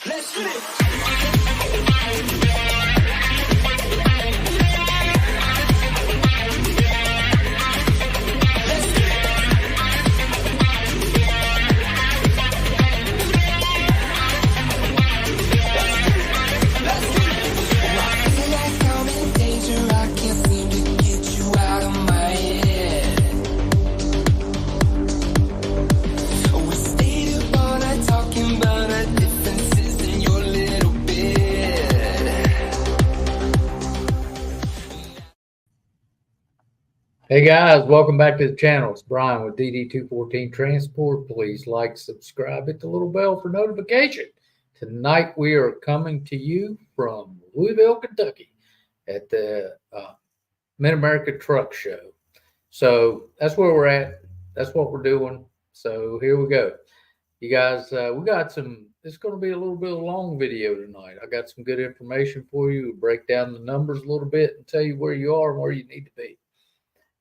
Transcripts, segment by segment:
Let's get it. Hey guys, welcome back to the channel. It's Bryan with DD214 Transport. Please like, subscribe, hit the little bell for notification. Tonight we are coming to you from Louisville, Kentucky at the Mid-America Truck Show. So that's where we're at. That's what we're doing. So here we go. You guys, we got some, it's going to be a little bit of a long video tonight. I got some good information for you. We'll break down the numbers a little bit and tell you where you are and where you need to be.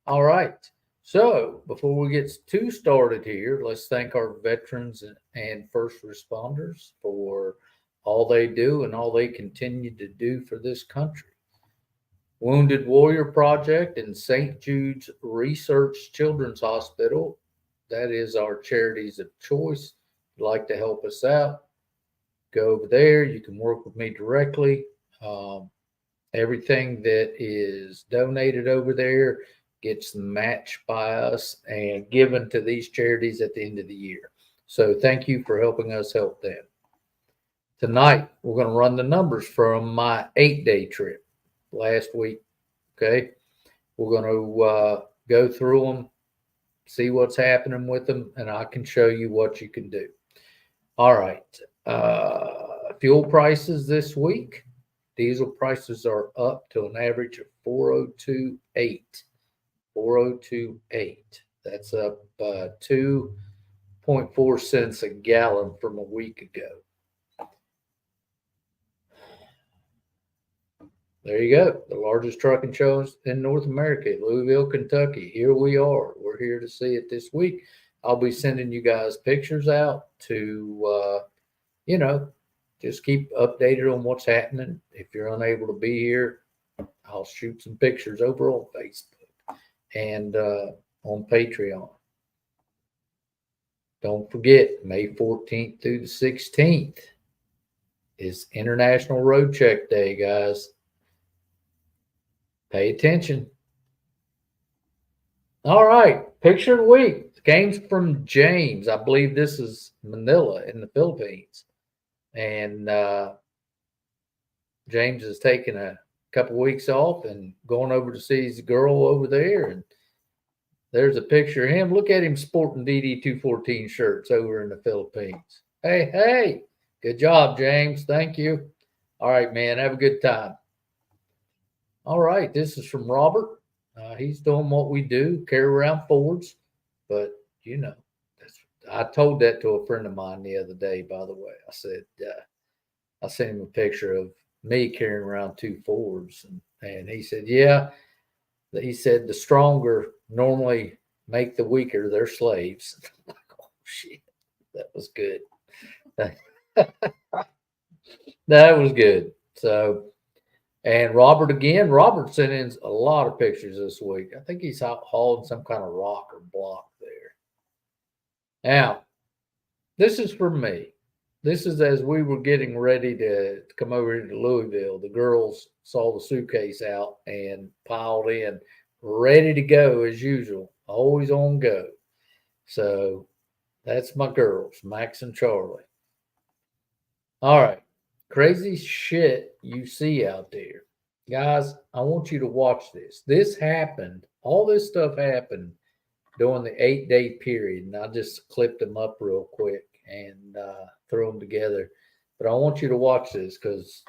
All right. So before we get too started here, let's thank our veterans and first responders for all they do and all they continue to do for this country. Wounded Warrior Project and St. Jude's Research Children's Hospital. That is our charities of choice. If you'd like to help us out, go over there. You can work with me directly. Everything that is donated over there gets matched by us and given to these charities at the end of the year. So thank you for helping us help them. Tonight, we're going to run the numbers from my 8-day trip last week. Okay. We're going to go through them, see what's happening with them, and I can show you what you can do. All right. Fuel prices this week. Diesel prices are up to an average of 402.8. 402.8. That's up 2.4 cents a gallon from a week ago. There you go. The largest trucking show in North America, Louisville, Kentucky. Here we are. We're here to see it this week. I'll be sending you guys pictures out to, just keep updated on what's happening. If you're unable to be here, I'll shoot some pictures over on Facebook and on Patreon. Don't forget, May 14th through the 16th is International Road Check Day, guys. Pay attention. All right, picture of the week. Game's from James. I believe this is Manila in the Philippines. And James is taking a couple weeks off and going over to see his girl over there, and there's a picture of him. Look at him sporting DD214 shirts over in the Philippines. Hey, good job, James. Thank you. All right, man, have a good time. All right, this is from Robert. He's doing what we do, carry around Fords, but I told that to a friend of mine the other day, by the way. I said, I sent him a picture of me carrying around 2 Fords, and he said, yeah. He said the stronger normally make the weaker their slaves. Like, oh shit, that was good. That was good. So, and Robert sent in a lot of pictures this week. I think he's out hauling some kind of rock or block there. Now, this is for me. This is as we were getting ready to come over to Louisville. The girls saw the suitcase out and piled in, ready to go as usual, always on go. So that's my girls, Max and Charlie. All right, crazy shit you see out there. Guys, I want you to watch this. This happened, all this stuff happened during the 8-day period, and I just clipped them up real quick and throw them together. But I want you to watch this because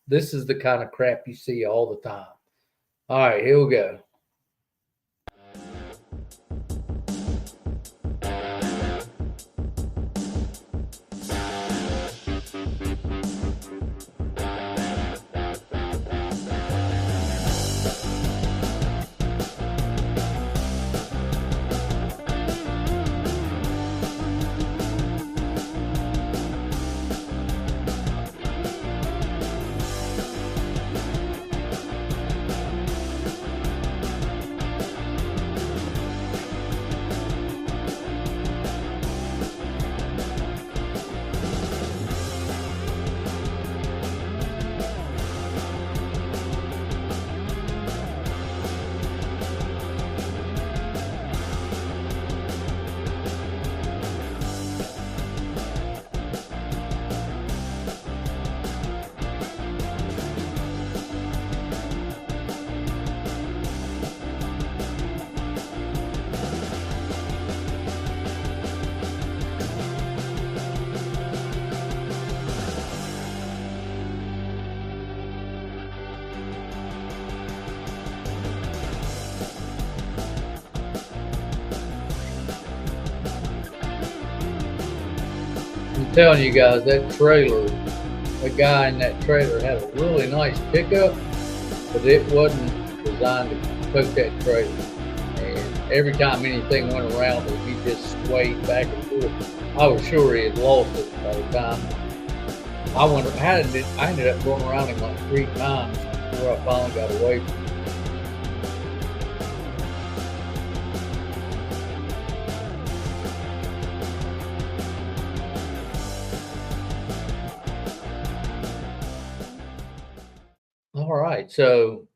this is the kind of crap you see all the time. All right, here we go. telling you guys, that trailer, the guy in that trailer had a really nice pickup, but it wasn't designed to tote that trailer. And every time anything went around it, he just swayed back and forth. I was sure he had lost it by the time I ended up going around him like 3 times before I finally got away from him. All right, so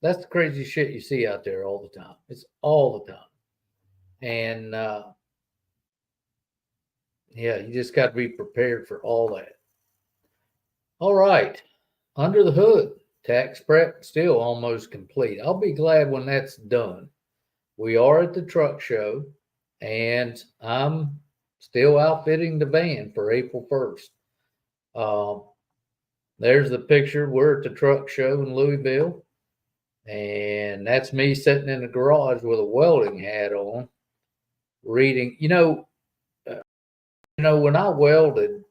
that's the crazy shit you see out there all the time. It's all the time. And yeah, you just got to be prepared for all that. All right, under the hood, tax prep still almost complete. I'll be glad when that's done. We are at the truck show, and I'm still outfitting the van for April 1st. There's the picture. We're at the truck show in Louisville, and that's me sitting in the garage with a welding hat on, reading. When I welded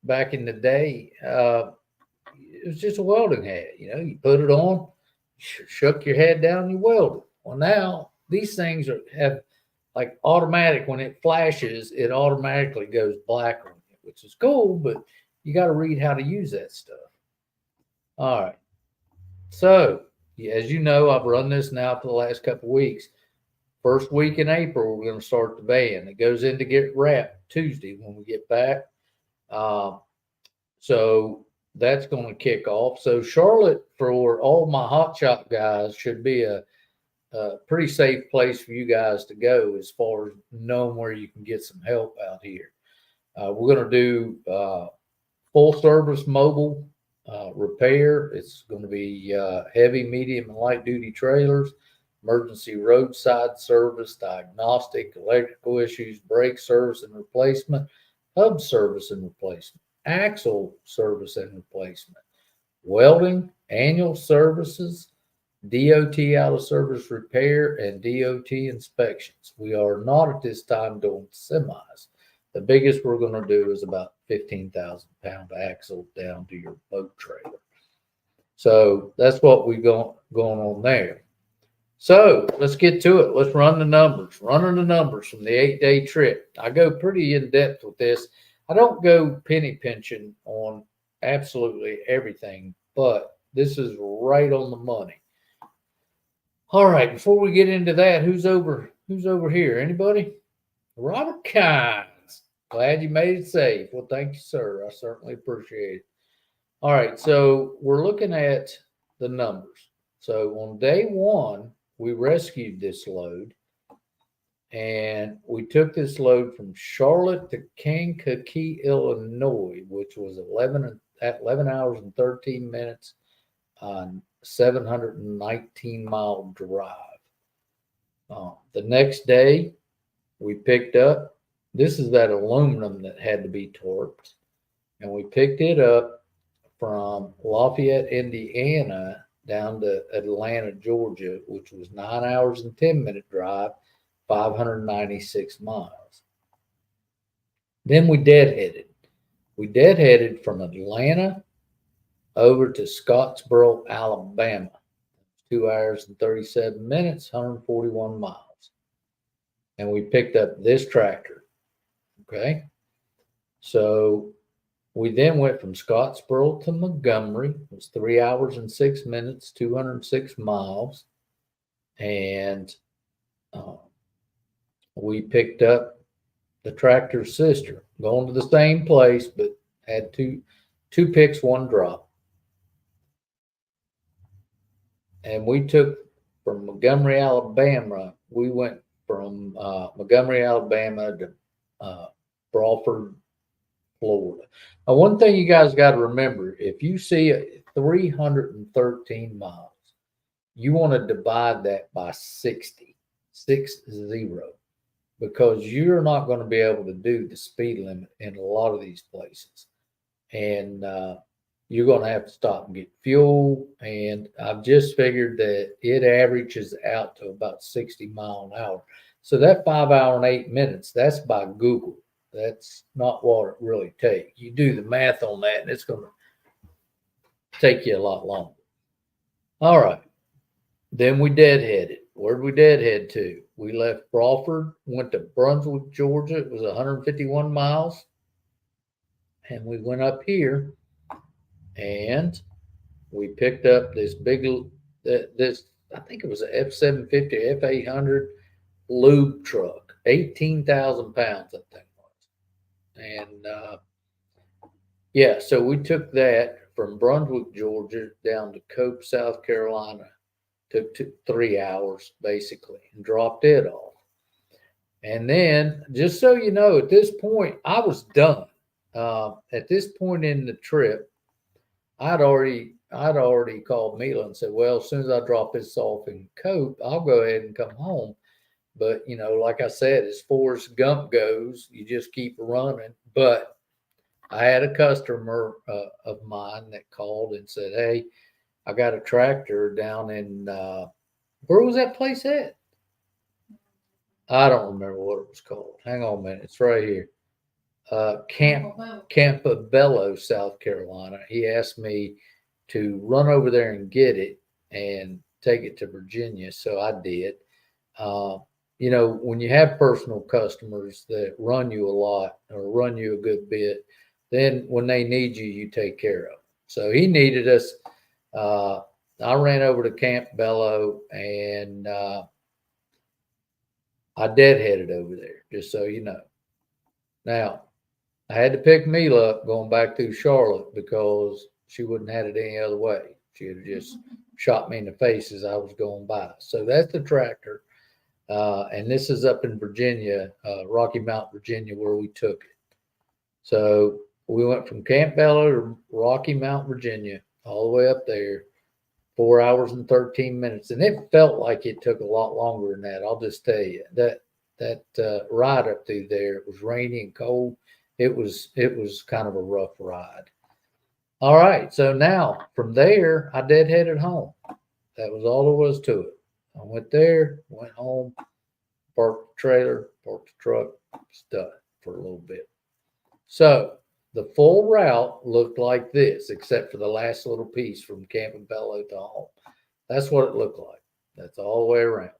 back in the day, it was just a welding hat. You put it on, shook your head down, you welded. Well, now these things have like automatic. When it flashes, it automatically goes black on you, which is cool, but you got to read how to use that stuff. All right. So, as you know, I've run this now for the last couple of weeks. First week in April, we're going to start the van. It goes in to get wrapped Tuesday when we get back. So that's going to kick off. So Charlotte, for all my Hotshot guys, should be a pretty safe place for you guys to go as far as knowing where you can get some help out here. We're going to do full service mobile repair. It's going to be heavy, medium, and light duty trailers, emergency roadside service, diagnostic, electrical issues, brake service and replacement, hub service and replacement, axle service and replacement, welding, annual services, DOT out of service repair, and DOT inspections. We are not at this time doing semis. The biggest we're going to do is about 15,000 pound axle down to your boat trailer. So that's what we got going on there. So let's get to it. Let's run the numbers. Running the numbers from the 8-day trip. I go pretty in depth with this. I don't go penny pinching on absolutely everything, but this is right on the money. All right, before we get into that, who's over here? Anybody? Robert Kynes. Glad you made it safe. Well, thank you, sir. I certainly appreciate it. All right, so we're looking at the numbers. So on day 1, we rescued this load, and we took this load from Charlotte to Kankakee, Illinois, which was 11 hours and 13 minutes on 719-mile drive. The next day, we picked up, this is that aluminum that had to be torqued, and we picked it up from Lafayette, Indiana, down to Atlanta, Georgia, which was 9 hours and 10-minute drive, 596 miles. Then we deadheaded. We deadheaded from Atlanta over to Scottsboro, Alabama. 2 hours and 37 minutes, 141 miles. And we picked up this tractor. Okay. So we then went from Scottsboro to Montgomery. It was 3 hours and 6 minutes, 206 miles. And we picked up the tractor's sister, going to the same place, but had two picks, one drop. And we took from Montgomery, Alabama, we went from Montgomery, Alabama to Crawford, Florida. Now, one thing you guys got to remember, if you see 313 miles, you want to divide that by 60, because you're not going to be able to do the speed limit in a lot of these places. And you're going to have to stop and get fuel. And I've just figured that it averages out to about 60 miles an hour. So that 5 hour and 8 minutes, that's by Google. That's not what it really takes. You do the math on that, and it's going to take you a lot longer. All right. Then we deadheaded. Where'd we deadhead to? We left Crawford, went to Brunswick, Georgia. It was 151 miles. And we went up here and we picked up this big, I think it was an F-750, F-800 lube truck, 18,000 pounds, I think it was. And yeah, so we took that from Brunswick, Georgia, down to Cope, South Carolina. Took 3 hours basically, and dropped it off. And then, just so you know, at this point, I was done. At this point in the trip, I'd already called Mila and said, well, as soon as I drop this off in Cope, I'll go ahead and come home. But, you know, like I said, as Forrest Gump goes, you just keep running. But I had a customer of mine that called and said, hey, I got a tractor down in, where was that place at? I don't remember what it was called. Hang on a minute. It's right here. Campobello, South Carolina. He asked me to run over there and get it and take it to Virginia. So I did. You know, when you have personal customers that run you a lot or run you a good bit, then when they need you, you take care of them. So he needed us. I ran over to Campobello and I deadheaded over there, just so you know. Now, I had to pick Mila up going back through Charlotte because she wouldn't have had it any other way. She had just shot me in the face as I was going by. So that's the tractor. And this is up in Virginia, Rocky Mount, Virginia, where we took it. So we went from Campobello to Rocky Mount, Virginia, all the way up there, 4 hours and 13 minutes. And it felt like it took a lot longer than that. I'll just tell you that ride up through there, it was rainy and cold. It was kind of a rough ride. All right. So now from there, I deadheaded home. That was all there was to it. I went there, went home, parked the trailer, parked the truck, was done for a little bit. So the full route looked like this, except for the last little piece from Campobello to home. That's what it looked like. That's all the way around.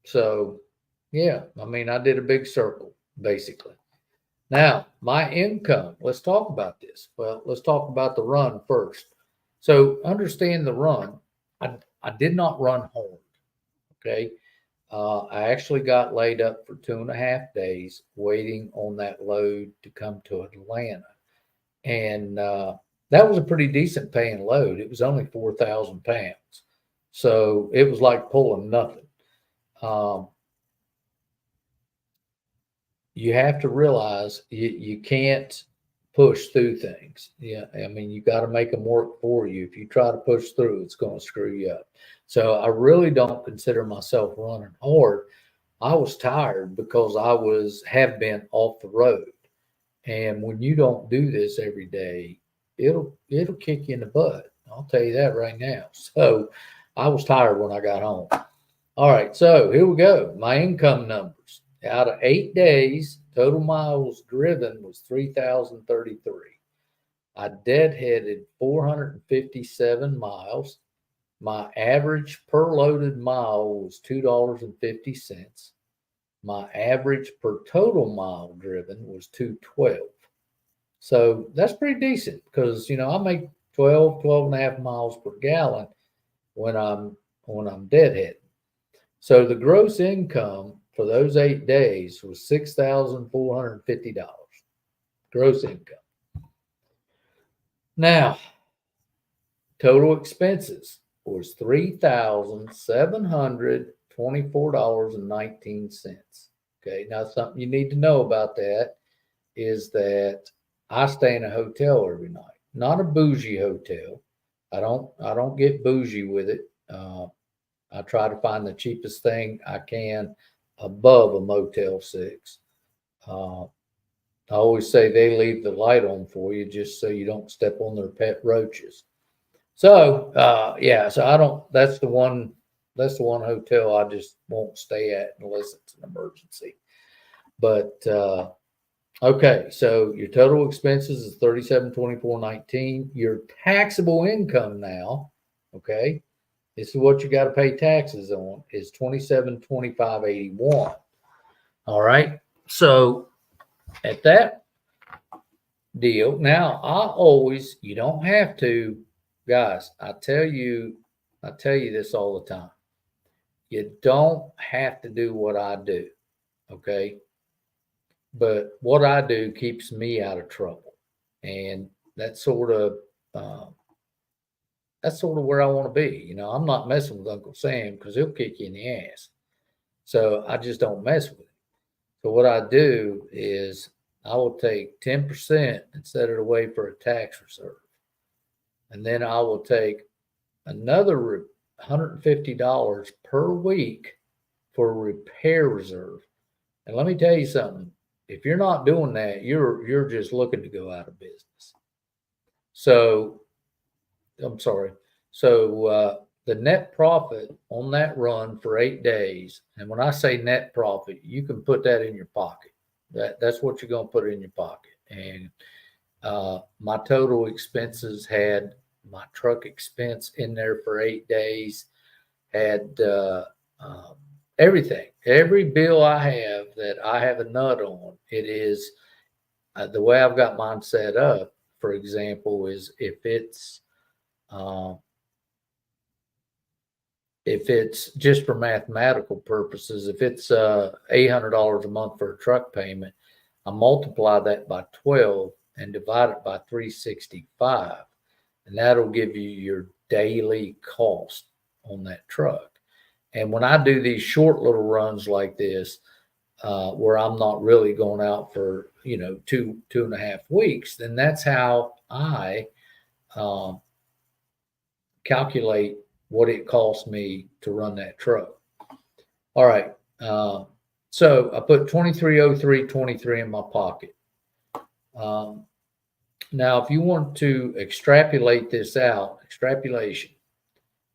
So, yeah, I mean, I did a big circle, basically. Now, my income, let's talk about this. Well, let's talk about the run first. So understand the run. I did not run hard, okay? I actually got laid up for 2.5 days waiting on that load to come to Atlanta. And that was a pretty decent paying load. It was only 4,000 pounds. So it was like pulling nothing. You have to realize you can't push through things. Yeah, I mean, you got to make them work for you. If you try to push through, it's going to screw you up. So I really don't consider myself running hard. I was tired because I have been off the road. And when you don't do this every day, it'll kick you in the butt. I'll tell you that right now. So I was tired when I got home. All right, so here we go. My income numbers. Out of 8 days, total miles driven was 3,033. I deadheaded 457 miles. My average per loaded mile was $2.50. My average per total mile driven was 212. So that's pretty decent because, you know, I make 12 and a half miles per gallon when I'm deadheading. So the gross income for those 8 days was $6,450 gross income. Now, total expenses was $3,724.19. Okay, now something you need to know about that is that I stay in a hotel every night, not a bougie hotel. I don't get bougie with it. I try to find the cheapest thing I can above a Motel 6. I always say they leave the light on for you just so you don't step on their pet roaches. So, yeah, so that's the one That's the one hotel I just won't stay at unless it's an emergency. But okay, so your total expenses is 3724.19. Your taxable income now, okay, this is what you got to pay taxes on, is 2725.81. All right. So at that deal, now you don't have to, guys, I tell you this all the time. You don't have to do what I do, okay? But what I do keeps me out of trouble, and that's sort of where I want to be. I'm not messing with Uncle Sam because he'll kick you in the ass. So I just don't mess with him. So what I do is I will take 10% and set it away for a tax reserve, and then I will take another $150 per week for a repair reserve. And let me tell you something. If you're not doing that, you're just looking to go out of business. So, I'm sorry. So the net profit on that run for 8 days, and when I say net profit, you can put that in your pocket. That's what you're going to put in your pocket. And my total expenses had my truck expense in there for 8 days, had everything, every bill I have that I have a nut on. It is the way I've got mine set up, for example, is if it's just for mathematical purposes, if it's $800 a month for a truck payment, I multiply that by 12 and divide it by 365, and that'll give you your daily cost on that truck. And when I do these short little runs like this, where I'm not really going out for 2.5 weeks, then that's how I calculate what it costs me to run that truck. All right. So I put 2303.23 in my pocket. Now, if you want to extrapolate this out, extrapolation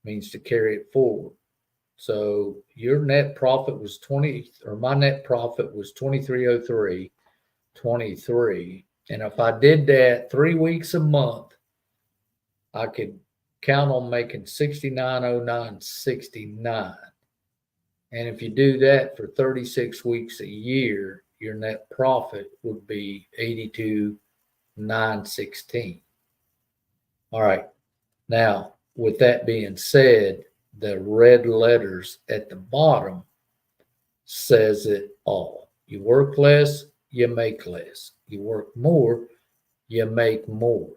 means to carry it forward. So your net profit was my net profit was 2303.23. And if I did that 3 weeks a month, I could count on making 6909.69. And if you do that for 36 weeks a year, your net profit would be 82,916. All right. Now, with that being said, the red letters at the bottom says it all. You work less, you make less. You work more, you make more.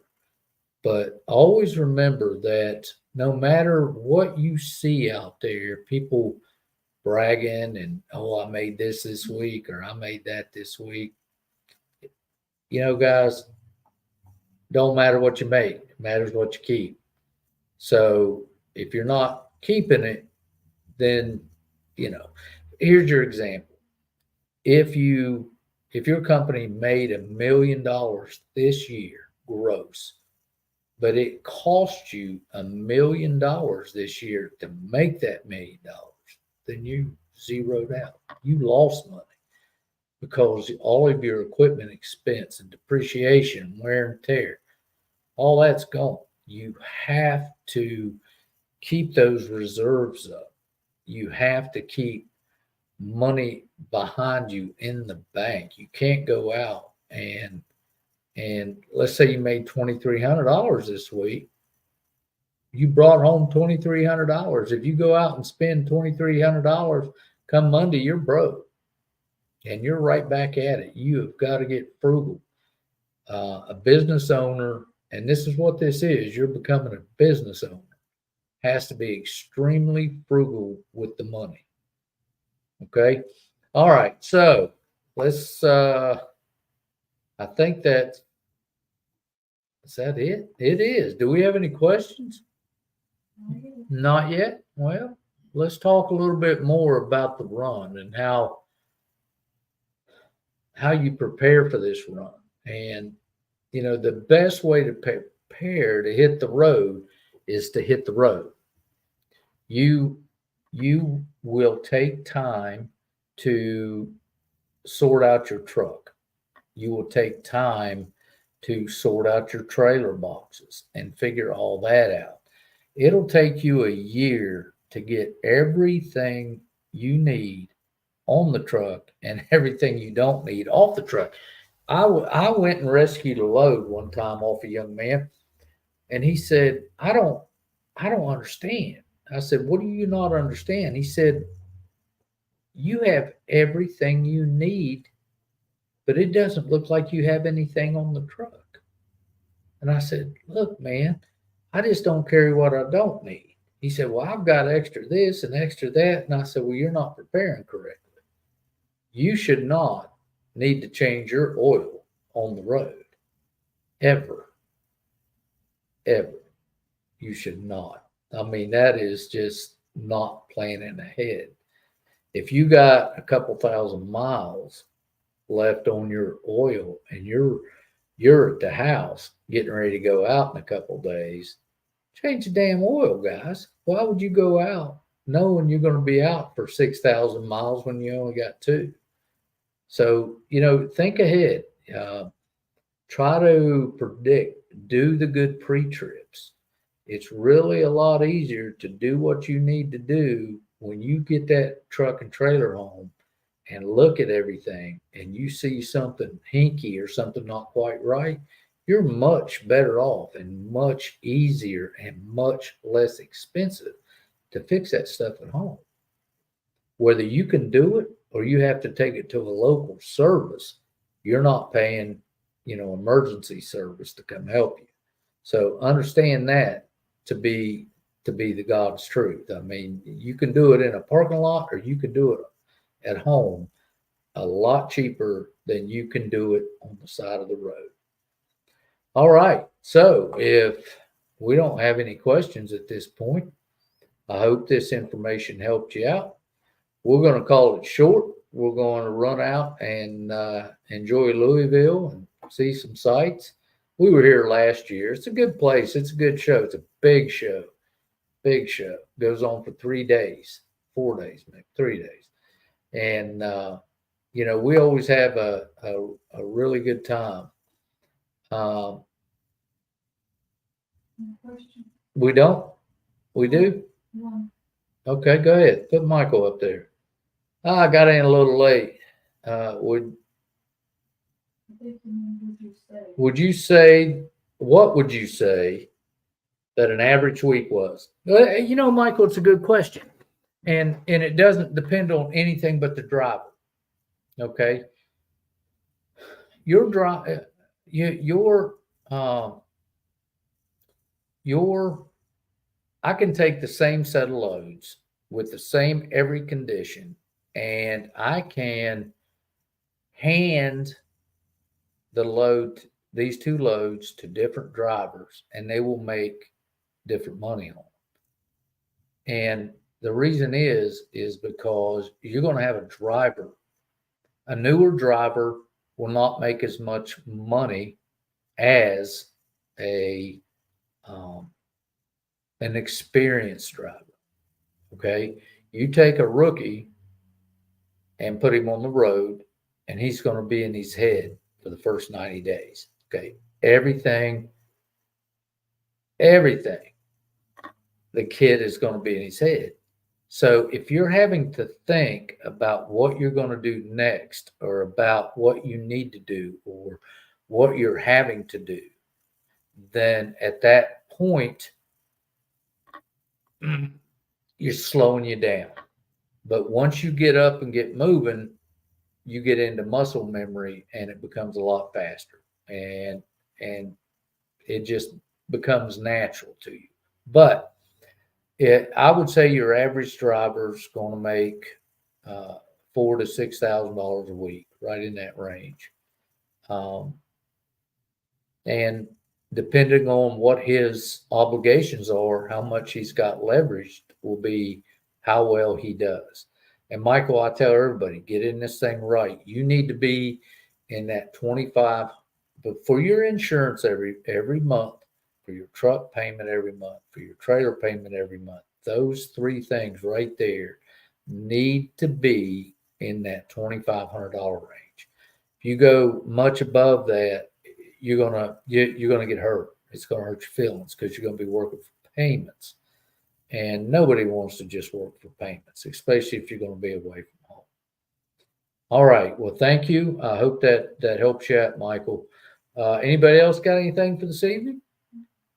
But always remember that no matter what you see out there, people bragging and, oh, I made this week, or I made that this week. Guys, don't matter what you make. It matters what you keep. So if you're not keeping it, then, here's your example. If your company made $1 million this year gross, but it cost you $1 million this year to make that $1 million, then you zeroed out. You lost money because all of your equipment expense and depreciation, wear and tear, all that's gone. You have to keep those reserves up. You have to keep money behind you in the bank. You can't go out and let's say you made $2,300 this week. You brought home $2,300. If you go out and spend $2,300, come Monday, you're broke, and you're right back at it. You have got to get frugal. A business owner, and this is what this is, you're becoming a business owner, has to be extremely frugal with the money. Okay. All right. So let's, I think is that it? It is. Do we have any questions? Not yet. Well, let's talk a little bit more about the run and how you prepare for this run. And, the best way to prepare to hit the road is to hit the road. You you will take time to sort out your truck. You will take time to sort out your trailer boxes and figure all that out. It'll take you a year to get everything you need on the truck and everything you don't need off the truck. I went and rescued a load one time off a young man, and he said, I don't understand. I said, what do you not understand? He said, you have everything you need, but it doesn't look like you have anything on the truck. And I said, look, man, I just don't carry what I don't need. He said, well, I've got extra this and extra that. And I said, well, you're not preparing correctly. You should not need to change your oil on the road ever, ever. You should not. I mean, that is just not planning ahead. If you got a couple thousand miles left on your oil and you're at the house getting ready to go out in a couple days, change the damn oil, guys. Why would you go out knowing you're going to be out for 6,000 miles when you only got two? So, think ahead. Try to predict, do the good pre-trips. It's really a lot easier to do what you need to do when you get that truck and trailer home and look at everything and you see something hinky or something not quite right. You're much better off and much easier and much less expensive to fix that stuff at home. Whether you can do it or you have to take it to a local service, you're not paying, emergency service to come help you. So understand that to be the God's truth. I mean, you can do it in a parking lot or you can do it at home a lot cheaper than you can do it on the side of the road. All right. So if we don't have any questions at this point, I hope this information helped you out. We're going to call it short. We're going to run out and enjoy Louisville and see some sights. We were here last year. It's a good place. It's a good show. It's a big show. Big show. Goes on for 3 days, 4 days, maybe 3 days. And, we always have a really good time. We don't? We do? Okay, go ahead. Put Michael up there. I got in a little late. Would you say, what would you say that an average week was? Michael, it's a good question. And it doesn't depend on anything but the driver. Okay. I can take the same set of loads with the same every condition, and I can hand these two loads to different drivers, and they will make different money on them. And the reason is because you're going to have a newer driver will not make as much money as an experienced driver. Okay. You take a rookie and put him on the road, and he's going to be in his head for the first 90 days. Okay. Everything, the kid is going to be in his head. So if you're having to think about what you're going to do next, or about what you need to do, or what you're having to do, then at that point, you're slowing you down. But once you get up and get moving, you get into muscle memory, and it becomes a lot faster, and it just becomes natural to you. But I would say your average driver's going to make $4,000 to $6,000 a week, right in that range. And depending on what his obligations are, how much he's got leveraged will be how well he does. And Michael, I tell everybody, get in this thing right. You need to be in that 25, but for your insurance every month, for your truck payment every month, for your trailer payment every month, those three things right there need to be in that $2,500 range. If you go much above that, you're gonna get hurt. It's gonna hurt your feelings because you're gonna be working for payments, and nobody wants to just work for payments, especially if you're gonna be away from home. All right. Well, thank you. I hope that helps you out, Michael. Anybody else got anything for this evening?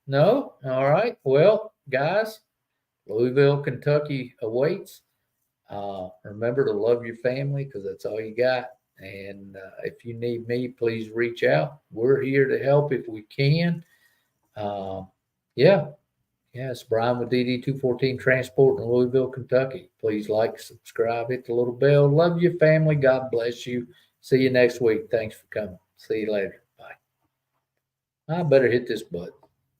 No? All right. Well, guys, Louisville, Kentucky awaits. Remember to love your family because that's all you got. And if you need me, please reach out. We're here to help if we can. Yeah. It's Bryan with DD214 Transport in Louisville, Kentucky. Please like, subscribe, hit the little bell. Love your family. God bless you. See you next week. Thanks for coming. See you later. Bye. I better hit this button.